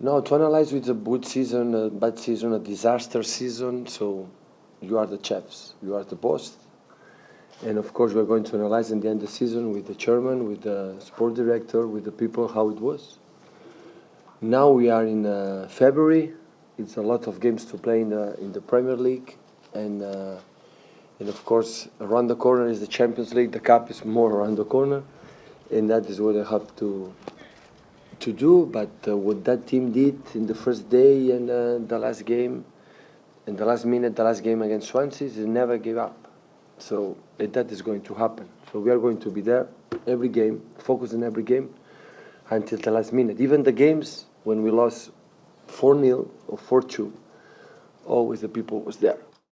No, to analyze with a good season, a bad season, a disaster season, so you are the chefs, you are the boss. And of course, we're going to analyze in the end of the season with the chairman, with the sport director, with the people, how it was. Now we are in February. It's a lot of games to play in the Premier League. And of course, around the corner is the Champions League. The Cup is more around the corner. And that is what I have to do. But what that team did in the first day and the last game, in the last minute, the last game against Swansea, they never gave up. So that is going to happen. So we are going to be there every game, focus on every game until the last minute. Even the games when we lost 4-0 or 4-2, always the people was there.